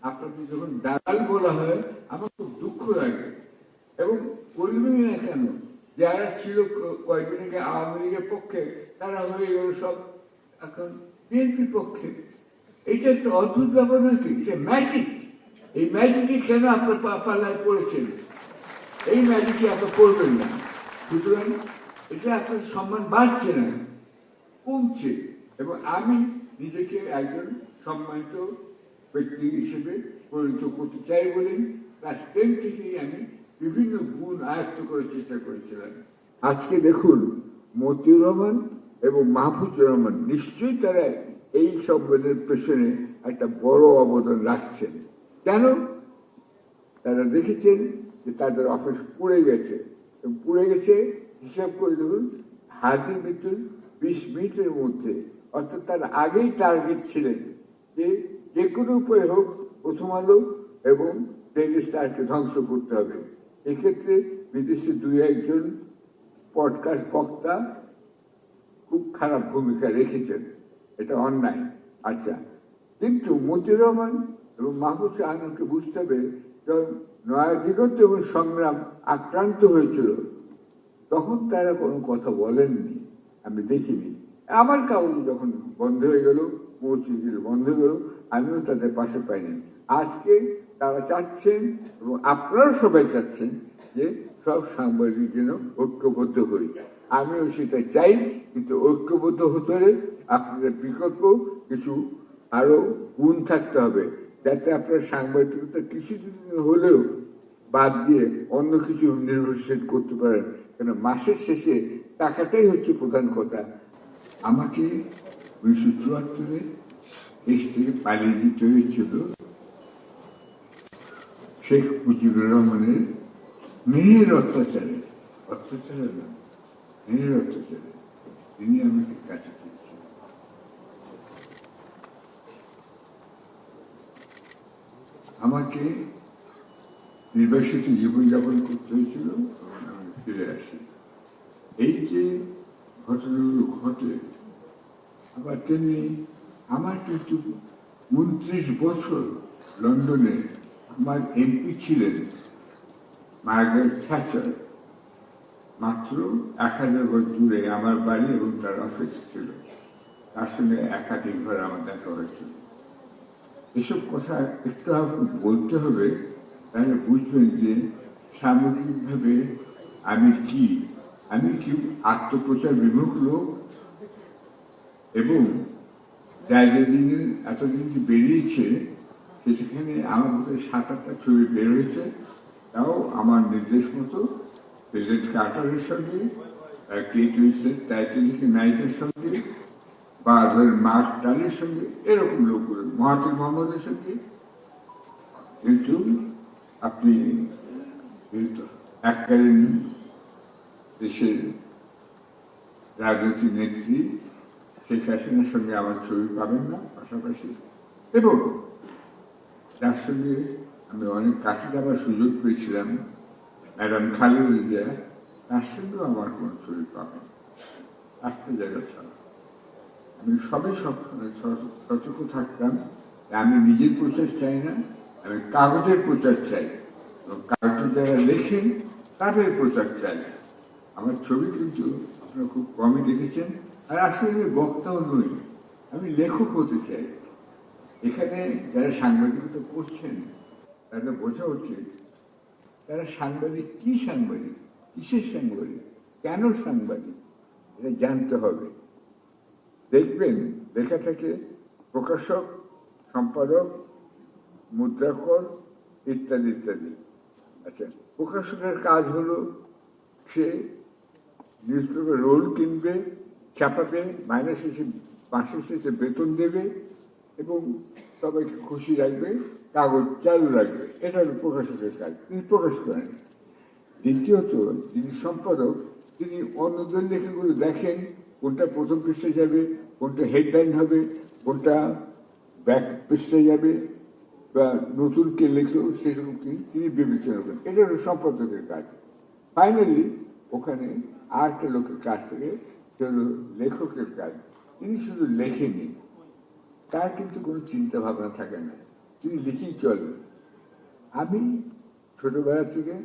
আপনাদের যখন দালাল বলা হয় আমার খুব দুঃখ লাগে, এবং বলবেই না কেন, যারা ছিল কয়েকদিন আগে আওয়ামী লীগের পক্ষে তারা হয়ে গেল সব এখন বিএনপির পক্ষে। এটা একটা অদ্ভুত ব্যাপার নাকি, এটা ম্যাজিক। এই ম্যাজিকে কেন আপনার পাল্লায় পড়েছেন? এই ম্যাজিকে আপনার করবেন না। সুতরাং এটা আপনার সম্মান বাড়ছে না, কমছে। এবং আমি নিজেকে একজন সম্মানিত ব্যক্তি হিসেবে পরিণত করতে চাই বলেই ক্লাস 10 থেকেই আমি বিভিন্ন গুণ আয়ত্ত করার চেষ্টা করেছিলাম। আজকে দেখুন, মতিউর রহমান এবং মাহফুজুর রহমান নিশ্চয়ই তারা এই সম্মেলনের পেছনে একটা বড় অবদান রাখছেন। কেন? তারা দেখেছেন যে তাদের অফিস পুড়ে গেছে, পুড়ে গেছে হিসাব করে দেখুন হাতের ভিতর 20 মিনিটের মধ্যে, অর্থাৎ তার আগেই টার্গেট ছিলেন যে যে কোনো উপায় হোক প্রথম আলো এবং ডেইলি স্টারকে ধ্বংস করতে হবে। এক্ষেত্রে বিদেশে 2-1 পডকাস্ট বক্তা খুব খারাপ ভূমিকা রেখেছেন, এটা অন্যায়। আচ্ছা, কিন্তু মতিউর রহমান এবং মাহফুজ আলমকে বুঝতে হবে, যখন নয়াদিগন্ত এবং সংগ্রাম আক্রান্ত হয়েছিল তখন তারা কোনো কথা বলেননি, আমি দেখিনি। আমার কাগজ যখন বন্ধ হয়ে গেল, মসজিদ বন্ধ হয়ে গেল, আমিও তাদের পাশে পাইনি। আজকে তারা চাচ্ছেন এবং আপনারা সবাই চাচ্ছেন যে সব সাংবাদিক যেন ঐক্যবদ্ধ হই। আমিও সেটা চাই, কিন্তু ঐক্যবদ্ধ হতে হলে আপনাদের বিকল্প কিছু আরো গুণ থাকতে হবে, যাতে আপনার সাংবাদিকতা কিছুদিন হলেও বাদ দিয়ে অন্য কিছু নির্ভরশীল করতে পারেন। কেন মাসের শেষে টাকাটাই হচ্ছে প্রধান কথা। আমাকে 1974-এ দেশ থেকে পালিয়ে যেতে হয়েছিল শেখ মুজিবুর রহমানের মেয়ের অত্যাচারে না, মেয়ের অত্যাচারে তিনি আমাকে কাছে পেয়েছেন। আমাকে নির্বাসিত জীবনযাপন করতে হয়েছিল, আমি ফিরে আসি। এই যে ঘটনাগুলো ঘটে, আবার তেমনি আমার কিন্তু 29 বছর লন্ডনে আমার এমপি ছিলেন মার্গারেট থ্যাচার। মাত্র 1000 গজ দূরে আমার বাড়ি এবং তার অফিস ছিল, তার সঙ্গে একাধিকবার আমার দেখা হয়েছিল। এসব কথা একটু বলতে হবে, তাহলে বুঝবেন যে সামগ্রিকভাবে আমি কি আত্মপ্রচার বিমুখ লোক, এবং জায়গাদিন এতদিন যে বেরিয়েছে সেখানে আমার মধ্যে 7-8টা ছবি বের হয়েছে, তাও আমার নির্দেশ মতো প্রেসিডেন্ট কার্টারের সঙ্গে, কেট উইন্সলেট টাইটানিক নায়িকার সঙ্গে, বা ধরেন মার্ক টালির সঙ্গে, এরকম লোকগুলো, মহাতির মোহাম্মদের সঙ্গে। কিন্তু আপনি এককালীন দেশের রাজনৈতিক নেত্রী শেখ হাসিনার সঙ্গে আমার ছবি পাবেন না পাশাপাশি, এবং তার সঙ্গে আমি অনেক কাছে যাবার সুযোগ পেয়েছিলাম ম্যাডাম খালেদা জিয়া, তার সঙ্গেও আমার কোনো ছবি পাবেন একটা জায়গা ছাড়া। আমি সবই সতর্ক থাকতাম, আমি নিজের প্রচার চাই না, আমি কাগজের প্রচার চাই, এবং কাগজে যারা লেখেন তাদের প্রচার চাই। আমার ছবি কিন্তু আপনারা খুব কমই দেখেছেন, আর আসলে আমি বক্তাও নই, আমি লেখক হতে চাই। এখানে যারা সাংবাদিকতা করছেন তাদের বোঝা উচিত তারা সাংবাদিক, কি সাংবাদিক, কিসের সাংবাদিক, কেন সাংবাদিক, এটা জানতে হবে। দেখবেন লেখা থাকে প্রকাশক, সম্পাদক, মুদ্রাকর ইত্যাদি ইত্যাদি। আচ্ছা, প্রকাশকের কাজ হলো সে নিউজ পেপার রোল কিনবে, ছাপাবে, মাসের শেষে বেতন দেবে এবং সবাইকে খুশি রাখবে, কাগজ চালু রাখবে। এটা হলো প্রকাশকের কাজ, তিনি প্রকাশ করেন। দ্বিতীয়ত যিনি সম্পাদক, তিনি অন্যদের লেখাগুলো দেখেন, কোনটা প্রথম পৃষ্ঠায় যাবে, কোনটা হেডলাইন হবে, কোনটা ব্যাক পৃষ্ঠায় যাবে, বা নতুন কে লেখলো সেসব তিনি বিবেচনা করেন। এটা হলো সম্পাদকের কাজ। ফাইনালি ওখানে আরেকটা লোকের কাজ থেকে, সে হলো লেখকের কাজ। তিনি শুধু লেখেনি, তার কিন্তু কোনো চিন্তা ভাবনা থাকে না। তিনি লিখেই চলেন। আমি ছোটবেলা থেকে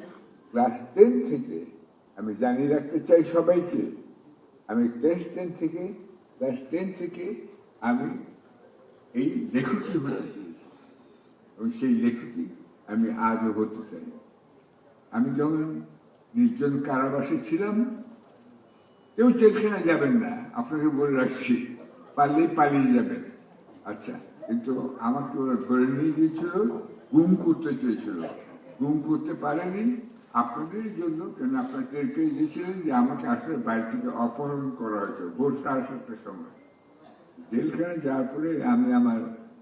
ক্লাস 10 থেকে আমি জানিয়ে রাখতে চাই সবাইকে, আমি ক্লাস 10 থেকে আমি এই লেখকই হতে চেয়েছি এবং সেই লেখকই আমি আজও হতে চাই। আমি যখন নির্জন কারাবাসে ছিলাম, কেউ জেলখানায় যাবেন না, আপনাকে বলে রাখছি, পারলেই পালিয়ে যাবেন। আচ্ছা, কিন্তু আমাকে ওরা ধরে নিয়ে গিয়েছিল, গুম করতে চেয়েছিল, গুম করতে পারেনি আপনাদের জন্য, কেন আপনারা টের পেয়ে গিয়েছিলেন যে আমাকে আসলে বাড়ি থেকে অপহরণ করা হয়েছে ভোর 7:30টার সময়। জেলখানায় যাওয়ার পরে আমি আমার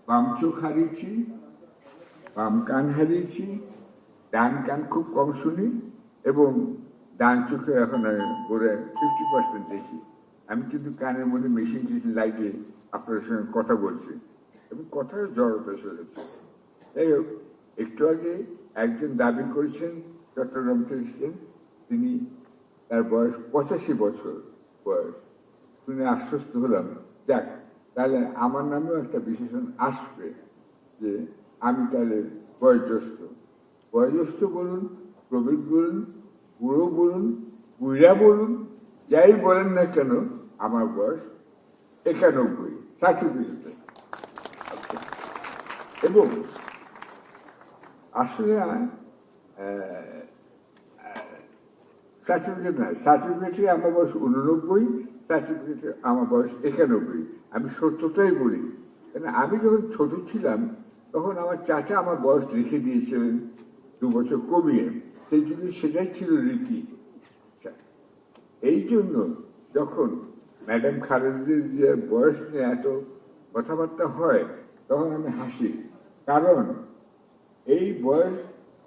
বাম চোখ হারিয়েছি, বাম কান হারিয়েছি, ডান কান খুব কম শুনি এবং ডান চোখে এখন গড়ে 50% দেখি। আমি কিন্তু কানের মধ্যে মেশিন লাগিয়ে আপনাদের সঙ্গে কথা বলছি এবং কথার জড়তা এসে গেছে। যাই হোক, একটু আগে একজন দাবি করেছেন চট্টগ্রাম থেকে, তিনি তার বয়স 85 বছর বয়স। শুনে আশ্বস্ত হলাম, যাক তাহলে আমার নামেও একটা বিশেষণ আসবে যে আমি তাহলে বয়োজ্যেষ্ঠ। বয়োজ্যেষ্ঠ বলুন, প্রবীণ বলুন, বুড়ো বলুন, বুড়া বলুন, যাই বলেন না কেন, আমার বয়স 91 সার্টিফিকেটে। এবং আসলে সার্টিফিকেটে আমার বয়স 89, সার্টিফিকেটে আমার বয়স 91। আমি সত্যটাই বলি, কেন আমি যখন ছোট ছিলাম তখন আমার চাচা আমার বয়স লিখে দিয়েছিলেন 2 বছর কমিয়ে, সেই জন্য সেটাই ছিল রীতি। এই জন্য যখন ম্যাডাম খালেদা জিয়ার বয়স নিয়ে এত কথাবার্তা হয় তখন আমি হাসি, কারণ এই বয়স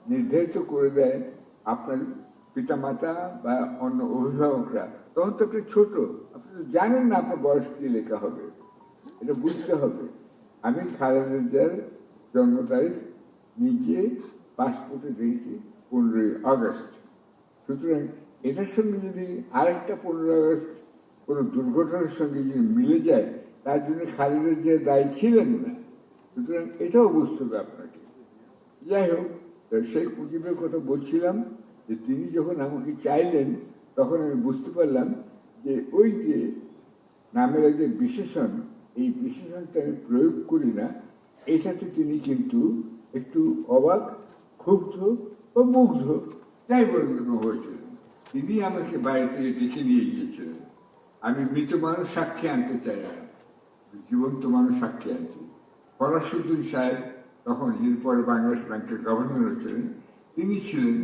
নির্ধারিত করে দেয় আপনার পিতামাতা বা অন্য অভিভাবকরা। তখন তো আপনি ছোট, আপনি তো জানেন না আপনার বয়স কি লেখা হবে, এটা বুঝতে হবে। আমি খালেদা জিয়ার জন্ম তারিখ নিজে পাসপোর্টে দিয়েছি 15 আগস্ট। সুতরাং এটার সঙ্গে যদি আরেকটা 15 আগস্ট কোনো দুর্ঘটনার সঙ্গে যদি মিলে যায়, তার জন্য খালেদা জিয়া দায়ী ছিলেন না। সুতরাং এটাও বুঝতে হবে আপনাকে। যাই হোক, শেখ মুজিবের কথা বলছিলাম যে তিনি যখন আমাকে চাইলেন তখন আমি বুঝতে পারলাম যে ওই যে নামের যে বিশেষণ, এই বিশেষণটা আমি প্রয়োগ করি না, এটাতে তিনি কিন্তু একটু অবাক, ক্ষুব্ধ ও মুগ্ধ, যাই বলতে হয়েছিলেন। তিনি আমাকে বাইরে থেকে ডেকে নিয়ে গিয়েছিলেন। আমি মৃত মানুষ সাক্ষী আনতে চাই না, জীবন্ত মানুষ সাক্ষী আনছি। ফরাসুদ্দিন সাহেব তখন এরপরে বাংলাদেশ ব্যাংকের গভর্নর ছিলেন, তিনি ছিলেন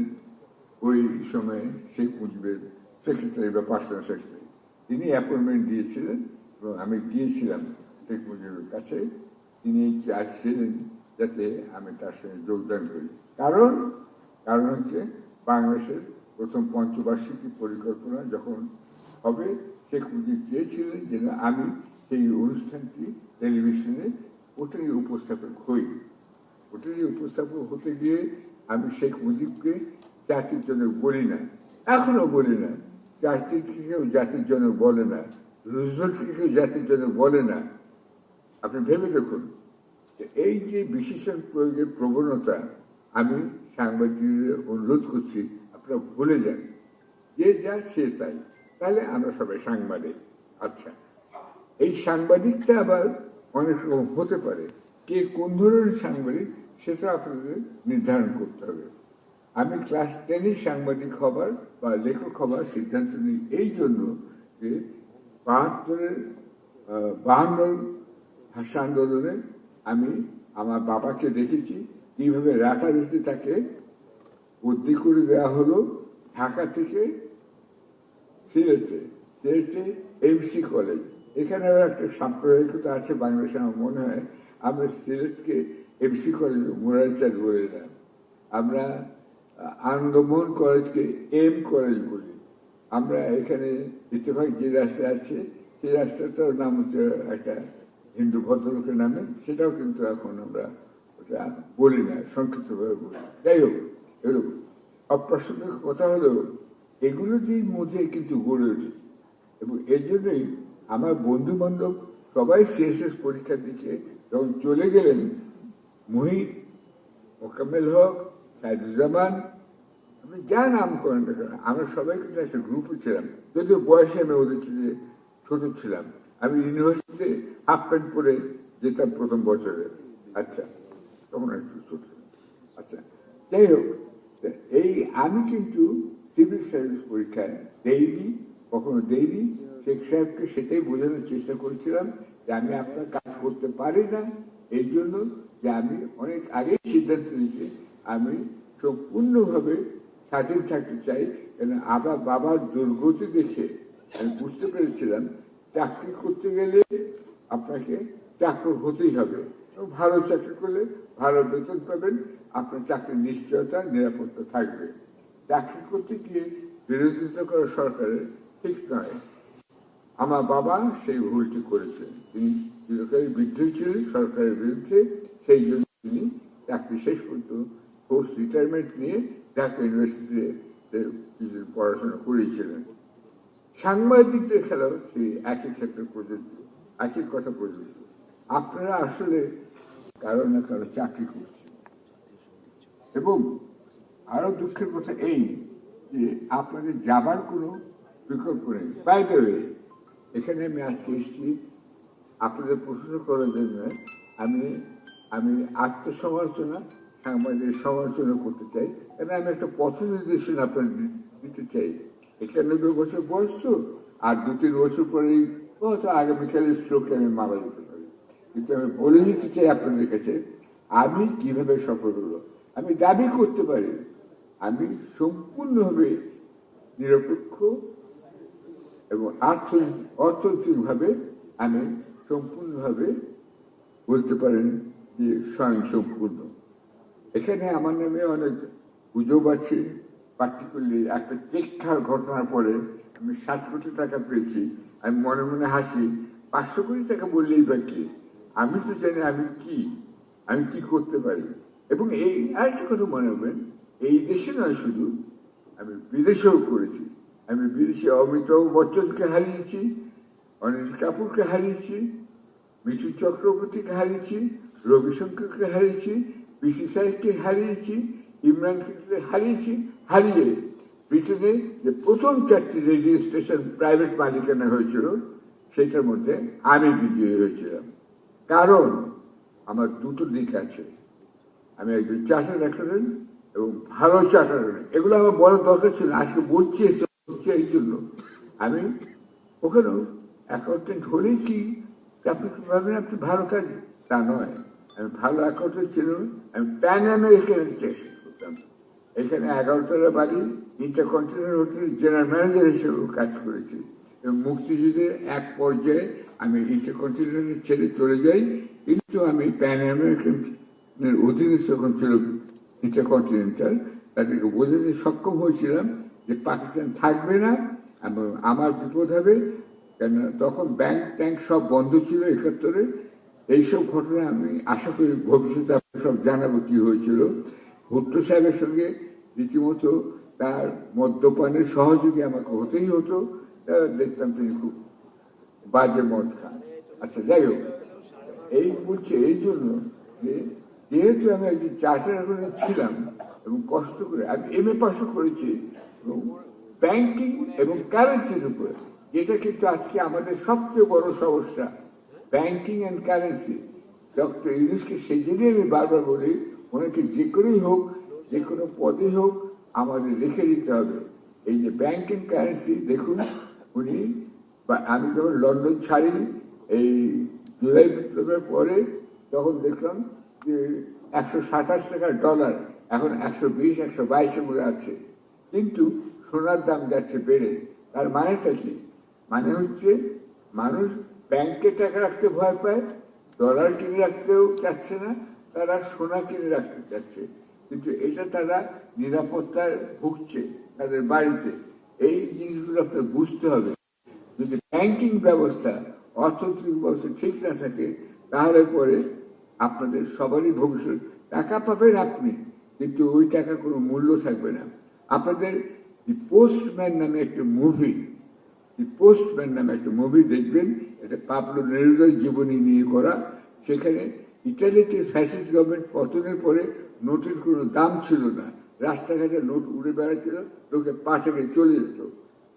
ওই সময় শেখ মুজিবের সেক্রেটারি বা পার্সোনাল সেক্রেটারি। তিনি অ্যাপয়েন্টমেন্ট দিয়েছিলেন এবং আমি গিয়েছিলাম শেখ মুজিবের কাছে। তিনি চাইছিলেন যাতে আমি তার সঙ্গে যোগদান করি, কারণ হচ্ছে বাংলাদেশের প্রথম পঞ্চবার্ষিকী পরিকল্পনা যখন হবে, শেখ মুজিব চেয়েছিলেন যেন আমি সেই অনুষ্ঠানটি টেলিভিশনে ওটারই উপস্থাপক হই। ওটারই উপস্থাপক হতে গিয়ে আমি শেখ মুজিবকে জাতির জনক বলি না, এখনো বলি না। জাতিকে কেউ জাতির জনক বলে না, রুজভেল্টকে কেউ জাতির জনক বলে না। আপনি ভেবে দেখুন, এই যে বিশেষণ প্রয়োগের প্রবণতা, আমি সাংবাদিকদের অনুরোধ করছি আপনারা ভুলে যান, যে যা সে তাই, তাহলে আমরা সবাই সাংবাদিক। আচ্ছা, এই সাংবাদিকটা আবার অনেক রকম হতে পারে, কে কোন ধরনের সাংবাদিক সেটা আপনাদের নির্ধারণ করতে হবে। আমি ক্লাস 10 সাংবাদিক হবার বা লেখক হবার সিদ্ধান্ত নিই এই জন্য যে 52 ভাষা আন্দোলনে আমি আমার বাবাকে দেখেছি কিভাবে রাতারাতি তাকে বদলি করে দেওয়া হলো ঢাকা থেকে সিলেটে এমসি কলেজ। এখানে একটা সাম্প্রদায়িকতা আছে বাংলাদেশে, আমার মনে হয় আমরা সিলেটকে এমসি কলেজ মোরালচাঁদ বলে না, আমরা আনন্দমোহন কলেজকে এম কলেজ বলি। আমরা এখানে ইত্তেফাক যে রাস্তা আছে সেই রাস্তাটার নাম হচ্ছে একটা হিন্দু ভদ্রলোকের নামে, সেটাও কিন্তু এখন আমরা ওটা বলি না, সংক্ষিপ্তভাবে বলি। যাই হোক, এরকম অপ্রাসঙ্গিক কথা হলেও এগুলোর মধ্যে কিন্তু গড়ে উঠেছে এবং এর জন্যই আমার বন্ধু বান্ধব সবাই সিএসএস পরীক্ষা দিচ্ছে, যখন চলে গেলেন মুহিত, মোকাম্মেল হক, সাইদুজ্জামান, আপনি যা নাম করেন না কেন, আমরা সবাই কিন্তু একটা গ্রুপে ছিলাম। যদিও বয়সে আমি ওদের থেকে ছোট ছিলাম। আমি ইউনিভার্সিটিতে হাফ প্যান্ট পরে যেতাম প্রথম বছরে। আচ্ছা, তখন একটু ছোট ছিলাম। আচ্ছা, যাই হোক, এই আমি কিন্তু সিভিল সার্ভিস পরীক্ষায় দেইনি, কখনো দেইনি। শেখ সাহেবকে সেটাই বোঝানোর চেষ্টা করেছিলাম যে আমি আপনার কাজ করতে পারি না, এই জন্য যে আমি অনেক আগেই সিদ্ধান্ত নিয়েছি আমি সম্পূর্ণভাবে স্বাধীন থাকতে চাই। কেন আবার বাবার দুর্গতি দেখে আমি বুঝতে পেরেছিলাম চাকরি করতে গেলে আপনাকে চাকর হতেই হবে, ভালো চাকরি করলে ভালো বেতন পাবেন, আপনার চাকরির নিশ্চয়তা নিরাপত্তা থাকবে। চাকরি করতে গিয়ে বিরোধিতা করা সরকারের ঠিক নয়। আমার বাবা সেই ভুলটি করেছেন, তিনি চিরকালই বিদ্রোহী ছিলেন সরকারের বিরুদ্ধে। সেই জন্য তিনি চাকরি শেষ পর্যন্ত পোস্ট রিটায়ারমেন্ট নিয়ে ঢাকা ইউনিভার্সিটিতে পড়াশোনা করেছিলেন। সাংবাদিকদের খেলাও সেই একই ক্ষেত্রে প্রযোজ্য, একই কথা প্রযোজ্য। আপনারা আসলে কারো না কারো চাকরি করছেন, এবং আরো দুঃখের কথা এই যে আপনাদের যাবার কোনো বিকল্প নেই। বাই দ্য ওয়ে, এখানে আমি আজকে এসেছি আপনাদের প্রশ্ন করার জন্য। আমি আমি আত্মসমালোচনা, সাংবাদিক সমালোচনা করতে চাই, কারণ আমি একটা পথ নির্দেশনা আপনাদের দিতে চাই। 91 বছর বয়স তো, আর 2-3 বছর পরেই হয়তো আগামীকালে স্ট্রোকে আমি মারা যেতে পারি। কিন্তু আমি বলে দিতে চাই আপনাদের কাছে আমি কিভাবে সফল হলো। আমি দাবি করতে পারি আমি সম্পূর্ণভাবে নিরপেক্ষ এবং অর্থনৈতিকভাবে আমি সম্পূর্ণভাবে বলতে পারেন যে স্বয়ংসম্পূর্ণ। এখানে আমার নামে অনেক গুজব আছে। পার্টিকুলারলি একটা চেক খাওয়ার ঘটনার পরে আমি 7 কোটি টাকা পেয়েছি। আমি মনে মনে হাসি, 500 কোটি টাকা বললেই বা কি, আমি তো জানি আমি কি করতে পারি। এবং এই আরেকটা কথা মনে রাখবেন, এই দেশে নয় শুধু, আমি বিদেশেও করেছি। আমি বিদেশে অমিতাভ বচ্চনকে হারিয়েছি, অনিল কাপুরকে হারিয়েছি, মিঠু চক্রবর্তীকে হারিয়েছি, রবিশঙ্করকে হারিয়েছি, পিসি সাহেবকে হারিয়েছি, ইমরান খানকে হারিয়েছি। হারিয়ে ব্রিটেনে যে প্রথম 4টি রেডিও স্টেশন প্রাইভেট মালিকানা হয়েছিল সেটার মধ্যে আমি বিজয়ী হয়েছিলাম। কারণ আমার দুটো দিক আছে, আমি একজন চার্টার্ড অ্যাকাউন্টেন্ট এবং ভালো চার্টার্ড। এগুলো আমার বলার দরকার ছিল, আজকে বলছি এই জন্য। আমি ওখানেও অ্যাকাউন্টেন্ট হলেই কি আপনি ভাবেন আপনি ভালো কাজ, তা নয়। আমি ভালো অ্যাকাউন্টেন্ট ছিলাম। আমি প্যান আমেরিকান চেষ্টা করতাম। এখানে 11 তলা বাড়ি, ইন্টারকন্টিনেন্টাল হোটেলের জেনারেল ম্যানেজার হিসেবেও কাজ করেছি। এবং মুক্তিযুদ্ধের এক পর্যায়ে আমি ইন্টারকন্টিনেন্টাল ছেড়ে চলে যাই, কিন্তু আমি প্যান আমেরিকানের অধীনে যখন ছিল ইন্টারকন্টিনেন্টাল, তাদেরকে বোঝাতে সক্ষম হয়েছিলাম যে পাকিস্তান থাকবে না এবং আমার বিপদ হবে। কেন তখন ব্যাংক ট্যাঙ্ক সব বন্ধ ছিল 71-এ। এইসব ঘটনা আমি আশা করি ভবিষ্যতে আপনার সব জানাবো কি হয়েছিল। ভুট্টো সাহেবের সঙ্গে রীতিমতো তার মদ্যপানের সহযোগী আমাকে হতেই হতো। দেখতাম তিনি খুব বাজে মদ খান। আচ্ছা, যাই হোক, এই বলছে এই জন্য যে যেহেতু আমি একজন চার্টার অ্যাকাউন্টেন্ট ছিলাম এবং কষ্ট করে আমি MA পাশও করেছি এবং ব্যাংকিং এবং কারেন্সির উপরে, যেটা কিন্তু আজকে আমাদের সবচেয়ে বড় সমস্যা, ব্যাংকিং অ্যান্ড কারেন্সি। ডক্টর ইউনূসকে সেই জন্যই আমি বারবার বলি, ওনাকে যে করেই হোক, যে কোনো পদে হোক আমাদের রেখে দিতে হবে। এই যে ব্যাংকিং কারেন্সি দেখুন, উনি আমি যখন লন্ডন ছাড়ি এই জুলাই বিপ্লবের পরে, তখন দেখলাম যে 127 টাকার ডলার এখন 120-122 মধ্যে আছে, কিন্তু সোনার দাম যাচ্ছে বেড়ে। তার মানেটা কি? মানে হচ্ছে মানুষ ব্যাংকে টাকা রাখতে ভয় পায়, ডলার কিনে রাখতেও চাচ্ছে না, তারা সোনা কিনে রাখতে চাচ্ছে। কিন্তু এটা তারা নিরাপত্তায় ভুগছে তাদের বাড়িতে। এই জিনিসগুলো আপনার বুঝতে হবে। যদি ব্যাংকিং ব্যবস্থা, অর্থনৈতিক ব্যবস্থা ঠিক না থাকে, তাহলে পরে আপনাদের সবারই ভবিষ্যৎ, টাকা পাবেন আপনি, কিন্তু ওই টাকার কোনো মূল্য থাকবে না। আপনাদের দি পোস্টম্যান নামে একটা মুভি দেখবেন, এটা পাবলো নেরুদার জীবনী নিয়ে করা। সেখানে ইটালিতে ফ্যাসিস্ট গভর্নমেন্ট পতনের পরে নোটের কোনো দাম ছিল না, রাস্তাঘাটে নোট উড়ে বেড়াচ্ছিল, লোকে পাঠাকে চলে যেত।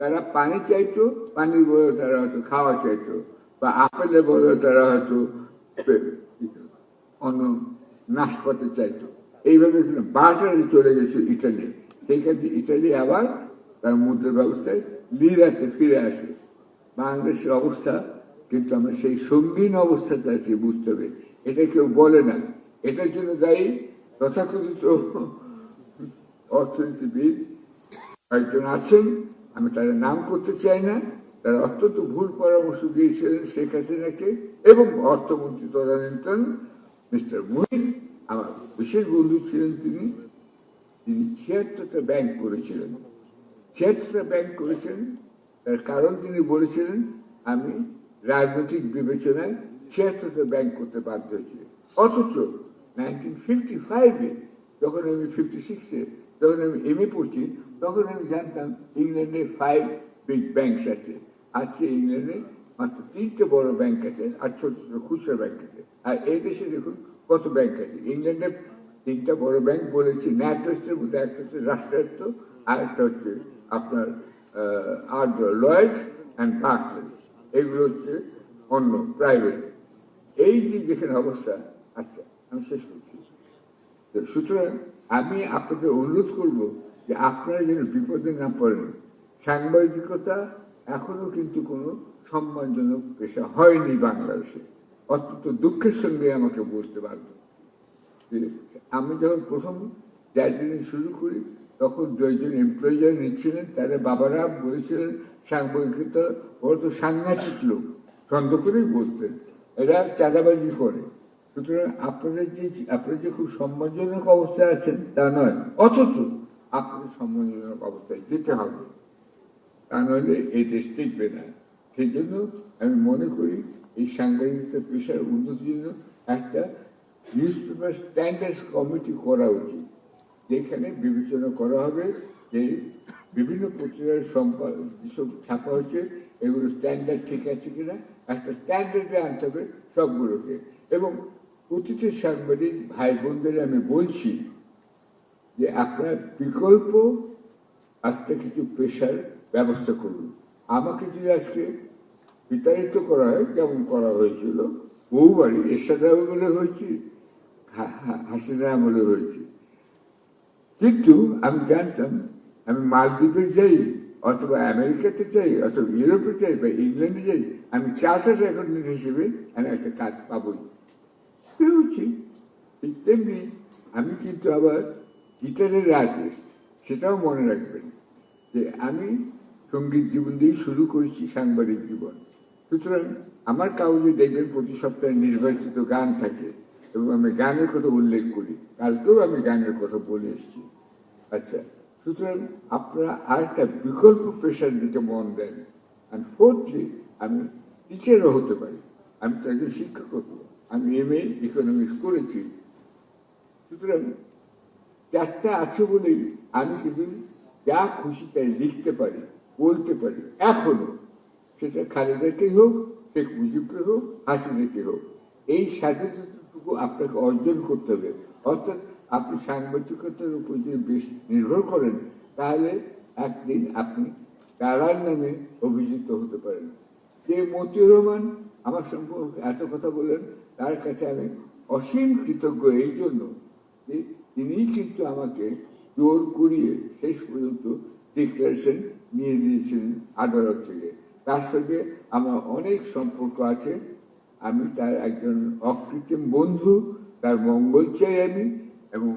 তারা পানি চাইতো, পানির বদলে তারা হয়তো খাওয়া চাইতো, বা আপেলের বদলে তারা হয়তো অন্য নাশপাতি চাইতো। এইভাবে বার্টারে চলে গেছে ইটালি। সেইখান থেকে ইটালি আবার তার মুদ্রা ব্যবস্থায় লিরাতে ফিরে আসে। বাংলাদেশের অবস্থা কিন্তু আমরা সেই সঙ্গীন অবস্থাটা বুঝতে হবে, এটা কেউ বলে না। এটার জন্য দায়ী তথাকথিত অর্থনীতিবিদ একজন আছেন, আমি তাদের নাম করতে চাই না, তারা অত্যন্ত ভুল পরামর্শ দিয়েছিলেন শেখ হাসিনাকে এবং অর্থমন্ত্রী তদানীন্তন মিস্টার মুহিত। আমার বিশেষ বন্ধু ছিলেন তিনি। 76টা ব্যাংক করেছিলেন। 76টা ব্যাংক করেছেন, তার কারণ তিনি বলেছিলেন আমি রাজনৈতিক বিবেচনায় 76টা ব্যাংক করতে বাধ্য হয়েছি। অথচ 1955-এ যখন আমি 56-এ যখন আমি MA পড়ছি, তখন আমি জানতাম ইংল্যান্ডে 5 বিগ ব্যাংকস আছে। আজকে ইংল্যান্ডে মাত্র 3টে বড় ব্যাংক আছে আর ছোট ছোট খুচরা ব্যাংক আছে। আর এই দেশে দেখুন কত ব্যাংক আছে। ইংল্যান্ডে 3টা বড় ব্যাংক বলেছি, ন্যাটওয়েস্টের মধ্যে একটা হচ্ছে রাষ্ট্রায়ত্ত, আর একটা হচ্ছে আপনার লয়েডস অ্যান্ড বার্কলেস, এগুলো হচ্ছে অন্য প্রাইভেট। এই যে যেখানে অবস্থা, আচ্ছা আমি শেষ করছি। সুতরাং আমি আপনাদের অনুরোধ করব যে আপনারা যেন বিপদে না পড়েন। সাংবাদিকতা এখনো কিন্তু কোনো সম্মানজনক পেশা হয়নি বাংলাদেশে, অত্যন্ত দুঃখের সঙ্গে আমাকে বলতে পারব। আমি যখন প্রথম জার্নালিজম শুরু করি তখন 2জন এমপ্লয়ি যারা নিচ্ছিলেন তাদের বাবারা বলেছিলেন সাংবাদিকতা ওরা তো সাংঘাতিক লোক, ছন্দ করেই বলতেন, এরা চাঁদাবাজি করে। সুতরাং আপনারা যে খুব সম্মানজনক অবস্থায় আছেন তা নয়, অথচ আপনাদের সম্মানজনক অবস্থায় যেতে হবে, তা নইলে এই দেশ টিকবে না। সেই জন্য আমি মনে করি এই সাংবাদিকতা পেশার উন্নতির জন্য একটা নিউজ পেপার স্ট্যান্ডার্ড কমিটি করা উচিত, যেখানে বিবেচনা করা হবে যে বিভিন্ন পত্রিকার যেসব ছাপা হচ্ছে এগুলো স্ট্যান্ডার্ড ঠিক আছে কিনা, একটা স্ট্যান্ডার্ডে আনতে হবে সবগুলোকে। এবং প্রতিটি সাংবাদিক ভাই বোনদের আমি বলছি যে আপনার বিকল্প একটা কিছু পেশার ব্যবস্থা করুন। আমাকে যদি আজকে বিতাড়িত করা হয়, যেমন করা হয়েছিল বহুবারই, এরশাদ আমলে হয়েছে, হাসিনা আমলে হয়েছে, কিন্তু আমি জানতাম আমি মালদ্বীপে যাই অথবা আমেরিকাতে যাই অথবা ইউরোপে যাই বা ইংল্যান্ডে যাই, আমি চার্টার্ড অ্যাকাউন্টেন্ট হিসেবে আমি একটা কাজ পাবই। হচ্ছে ঠিক তেমনি আমি কিন্তু আবার গিটারের আর্টিস্ট, সেটাও মনে রাখবেন যে আমি সঙ্গীত জীবন দিয়ে শুরু করেছি সাংবাদিক জীবন। সুতরাং আমার কাগজে দেখবেন প্রতি সপ্তাহে নির্বাচিত গান থাকে এবং আমি গানের কথা উল্লেখ করি, কালকেও আমি গানের কথা বলে এসেছি। আচ্ছা, সুতরাং আপনারা আর একটা বিকল্প পেশার দিকে মন দেন। আর ফোর্থলি আমি টিচারও হতে পারি, আমি তো একজন শিক্ষক হতো, আমি MA ইকোনমিক্স করেছি। সুতরাং 4টা আছে বলেই আমি কিন্তু যা খুশি তাই লিখতে পারি, বলতে পারি এখনো, সেটা খালেদাকেই হোক, শেখ মুজিবকে হোক, হাসিনাকে হোক। এই স্বাধীনতাটুকু আপনাকে অর্জন করতে হবে। অর্থাৎ আপনি সাংবাদিকতার উপর যদি বেশ নির্ভর করেন তাহলে একদিন আপনি তারার নামে অভিযুক্ত হতে পারেন। যে মতিউর রহমান আমার সম্পর্কে এত কথা বললেন, তার কাছে আমি অসীম কৃতজ্ঞ এই জন্য যে তিনিই কিন্তু আমাকে জোর করিয়ে শেষ পর্যন্ত ডিক্লারেশন নিয়ে দিয়েছিলেন আদালত থেকে। তার সঙ্গে আমার অনেক সম্পর্ক আছে, আমি তার একজন অকৃত্রিম বন্ধু, তার মঙ্গল চাই আমি, এবং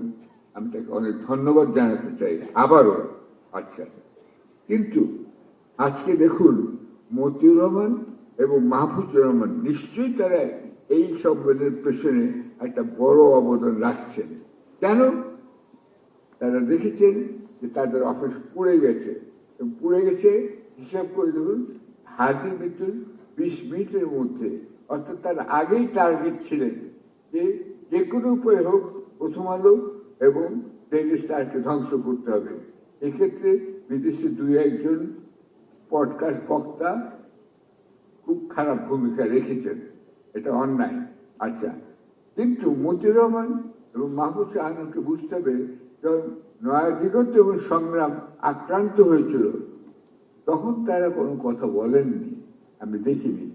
আমি তাকে অনেক ধন্যবাদ জানাতে চাই আবারও। আচ্ছা, কিন্তু আজকে দেখুন মতিউর রহমান এবং মাহফুজুর রহমান নিশ্চয়ই তারা এই সম্মেলনের পেছনে একটা বড় অবদান রাখছেন। কেন? তারা দেখেছেন যে তাদের অফিস পুড়ে গেছে, হিসাব করে দেখুন হাজির মৃত্যুর 20 মিনিটের মধ্যে, অর্থাৎ তার আগেই টার্গেট ছিলেন যে যে কোনো উপায় হোক প্রথম আলো এবং ডেইলি স্টারকে ধ্বংস করতে হবে। এক্ষেত্রে বিদেশে 2-1জন পডকাস্ট বক্তা খুব খারাপ ভূমিকা রেখেছেন, এটা অন্যায়। আচ্ছা, কিন্তু মতিউর রহমান এবং মাহফুজ আলমকে বুঝতে হবে, যখন নয়াদিগন্ত এবং সংগ্রাম আক্রান্ত হয়েছিল তখন তারা কোনো কথা বলেননি, আমি দেখিনি।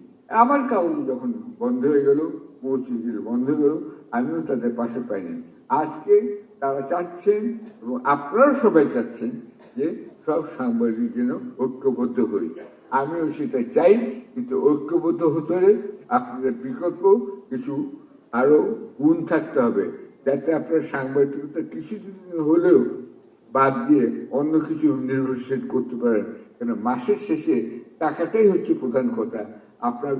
আমার কাগজ যখন বন্ধ হয়ে গেল, মসজিদ বন্ধ হয়ে গেল, আমিও তাদের পাশে পাইনি। আজকে তারা চাচ্ছেন এবং আপনারা সবাই চাচ্ছেন যে সব সাংবাদিক যেন ঐক্যবদ্ধ হই। আমিও সেটা চাই, কিন্তু ঐক্যবদ্ধ হতে হলে আপনাদের বিকল্প কিছু আরো গুণ থাকতে হবে, যাতে আপনার সাংবাদিকতা কিছুদিন হলেও বাদ দিয়ে অন্য কিছু নির্ভরশীল করতে পারেন। কেন মাসের শেষে টাকাটাই হচ্ছে প্রধান কথা। আপনার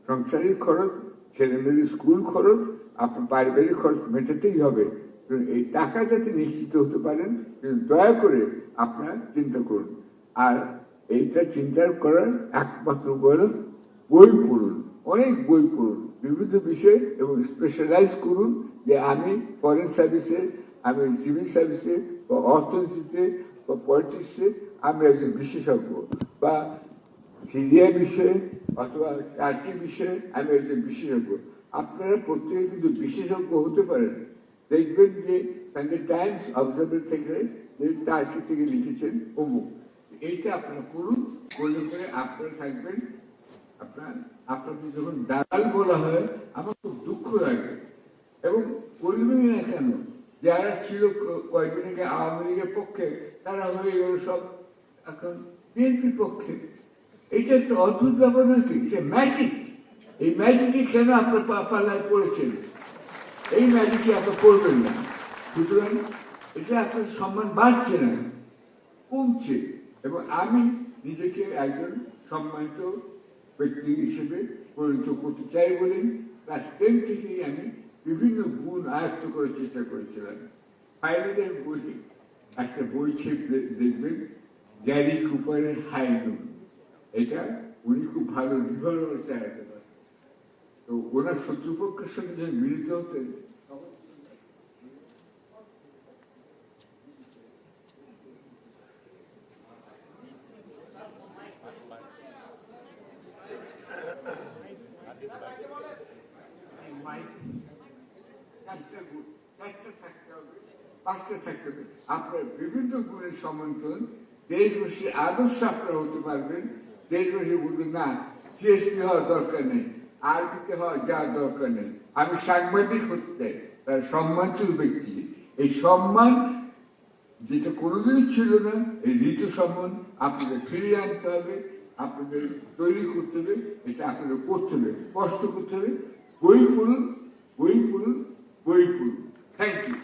সংসারের খরচ, ছেলেমেয়েদের স্কুল খরচ, আপনার পারিবারিক খরচ মেটাতেই হবে। এই টাকা যাতে নিশ্চিত হতে পারেন, দয়া করে আপনারা চিন্তা করুন। আর এইটা চিন্তা করার একমাত্র উপায় হল বই পড়ুন, অনেক বই পড়ুন বিভিন্ন বিষয়ে, এবং স্পেশালাইজ করুন যে আমি ফরেন সার্ভিসে, আমি সিভিল সার্ভিসে, বা অর্থনীতিতে, বা পলিটিক্সে আমি একজন বিশেষজ্ঞ, বা সিরিয়া বিষয়ে অথবা টার্কি বিষয়ে আমি একজন বিশেষজ্ঞ। আপনারা প্রত্যেকে কিন্তু বিশেষজ্ঞ হতে পারেন। দেখবেন যে সানডে টাইমস অবজারভার থেকে টার্কি থেকে লিখেছেন অমুক, এইটা আপনারা করুন। করলে পরে আপনারা থাকবেন। আপনাদের যখন দালাল বলা হয় আমার খুব দুঃখ লাগে, এবং বলবেন না কেন, যারা ছিল কয়েকদিন আগে আওয়ামী লীগের পক্ষে তারা হয়ে গেল সব এখন বিএনপির পক্ষে। এটা একটা অদ্ভুত ব্যাপার নাকি? এটা ম্যাজিক। এই ম্যাজিকে কেন আপনার পাল্লায় পড়েছেন? এই ম্যাজিকে আপনার করবেন না। সুতরাং এটা আপনার সম্মান বাড়ছে না, কমছে। এবং আমি নিজেকে একজন সম্মানিত ব্যক্তি হিসেবে পরিণত করতে চাই বলে ক্লাস 10 থেকেই আমি বিভিন্ন গুণ আয়ত্ত করার চেষ্টা করেছিলাম। ফাইনালের বই, একটা বই দেখবেন, গ্যারি কুপারের হাই নুন। এটা উনি খুব ভালো লিভার চালাতে পারেন। তো ওনার শত্রুপক্ষের সঙ্গে যখন মিলিত হতেন পাঁচটা থাকতে হবে। আপনার বিভিন্ন গুণের সমন্বয়, দেশবাসীর আদর্শ আপনারা হতে পারবেন। দেশবাসী বলবেন না সিএসপি হওয়ার দরকার নেই, আরবিতে হওয়ার যাওয়ার দরকার নেই, আমি সাংবাদিক হতে চাই। তার সম্মানিত ব্যক্তি, এই সম্মান যেটা কোনোদিনই ছিল না, এই ঋতু সম্মান আপনাদের ফিরিয়ে আনতে হবে, আপনাদের তৈরি করতে হবে। এটা আপনাদের করতে হবে, কষ্ট করতে হবে। বই পড়ুন, বই পড়ুন, বই পড়ুন। Thank you.